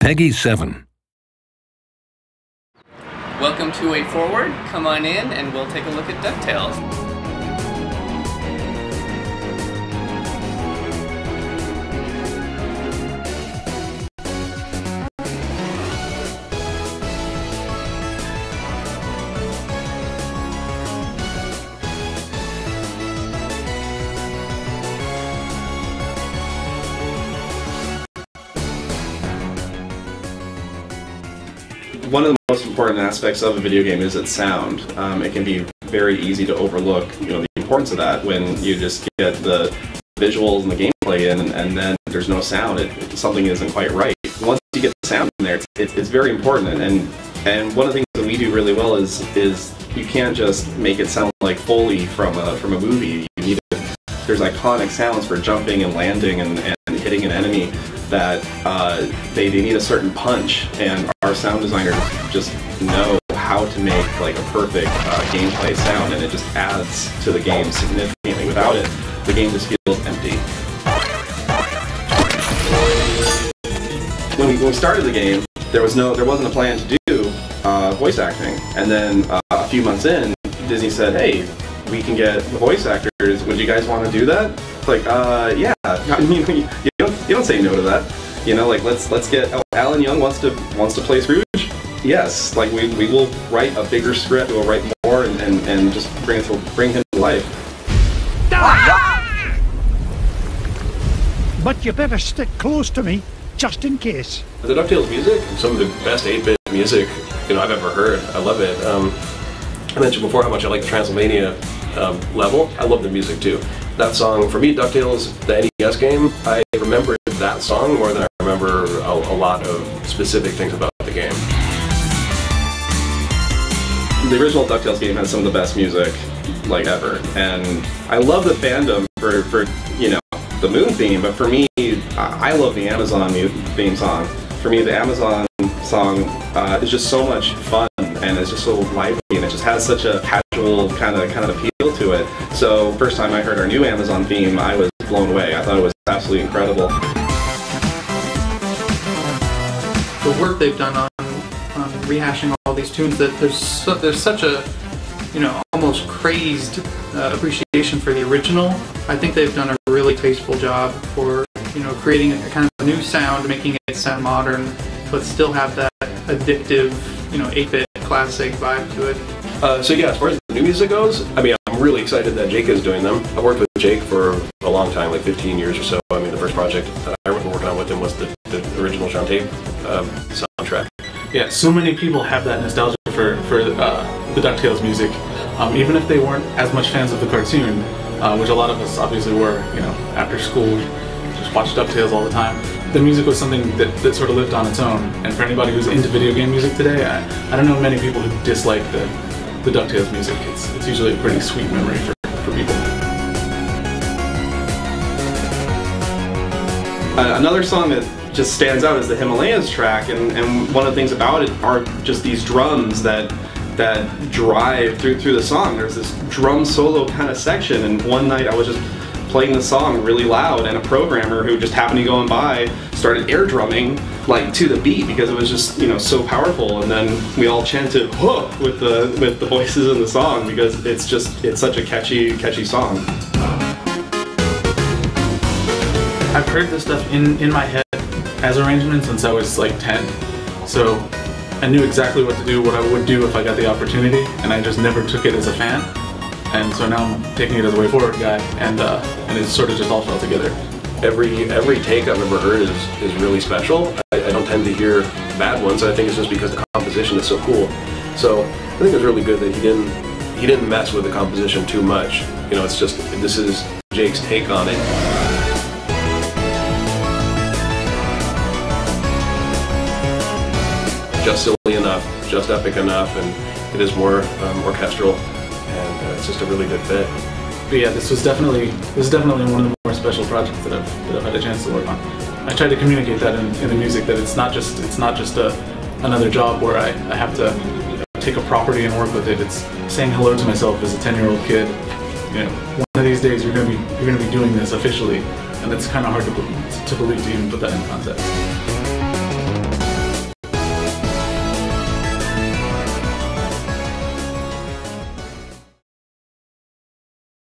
Peggy 7. Welcome to Way Forward. Come on in and we'll take a look at DuckTales. One of the most important aspects of a video game is its sound. It can be very easy to overlook, the importance of that when you just get the visuals and the gameplay in, and then there's no sound. Something isn't quite right. Once you get the sound in there, it's very important. And one of the things that we do really well is you can't just make it sound like Foley from a movie. You need there's iconic sounds for jumping and landing and hitting an enemy that they need a certain punch, and our sound designers just know how to make like a perfect gameplay sound, and it just adds to the game significantly. Without it, the game just feels empty. When we started the game, there wasn't a plan to do voice acting, and then a few months in, Disney said, "Hey, we can get voice actors. Would you guys want to do that?" It's like, yeah. I mean, you don't say no to that. Like let's get Alan Young wants to play Scrooge. Yes, like we will write a bigger script. We'll write more and just bring him to life. But you better stick close to me, just in case. The DuckTales music, some of the best 8-bit music I've ever heard. I love it. I mentioned before how much I like the Transylvania level. I love the music too. That song, for me, DuckTales, the NES game, I remember that song more than I remember a lot of specific things about the game. The original DuckTales game has some of the best music ever, and I love the fandom for the Moon theme, but for me, I love the Amazon theme song. For me, the Amazon song is just so much fun, and it's just so lively, and it just has such a casual kind of appeal to it. So first time I heard our new Amazon theme, I was blown away. I thought it was absolutely incredible. The work they've done on rehashing all these tunes, that there's such a almost crazed appreciation for the original. I think they've done a really tasteful job for creating a kind of new sound, making it sound modern, but still have that addictive 8-bit classic vibe to it. So yeah, as far as the new music goes, I mean, I'm really excited that Jake is doing them. I've worked with Jake for a long time, like 15 years or so. I mean, the first project that I remember working on with him was the original Shantae soundtrack. Yeah, so many people have that nostalgia for the DuckTales music, even if they weren't as much fans of the cartoon, which a lot of us obviously were. After school, just watched DuckTales all the time. The music was something that sort of lived on its own, and for anybody who's into video game music today, I don't know many people who dislike the DuckTales music. It's usually a pretty sweet memory for people. Another song that just stands out is the Himalayas track, and one of the things about it are just these drums that drive through the song. There's this drum solo kind of section, and one night I was just playing the song really loud, and a programmer who just happened to go by started air drumming to the beat because it was just so powerful, and then we all chanted "Huh" with the voices in the song because it's such a catchy song. I've heard this stuff in my head as arrangements since I was like 10, so I knew exactly what to do, what I would do if I got the opportunity, and I just never took it as a fan. And so now I'm taking it as a Way Forward guy, and it sort of just all fell together. Every take I've ever heard is really special. I don't tend to hear bad ones. I think it's just because the composition is so cool. So I think it's really good that he didn't mess with the composition too much. It's just, this is Jake's take on it. Just silly enough, just epic enough, and it is more orchestral, and it's just a really good fit. But yeah, this is definitely one of the more special projects that I've had a chance to work on. I tried to communicate that in the music, that it's not just another job where I have to take a property and work with it. It's saying hello to myself as a 10-year-old kid. One of these days you're gonna be doing this officially, and it's kind of hard to believe to even put that in context.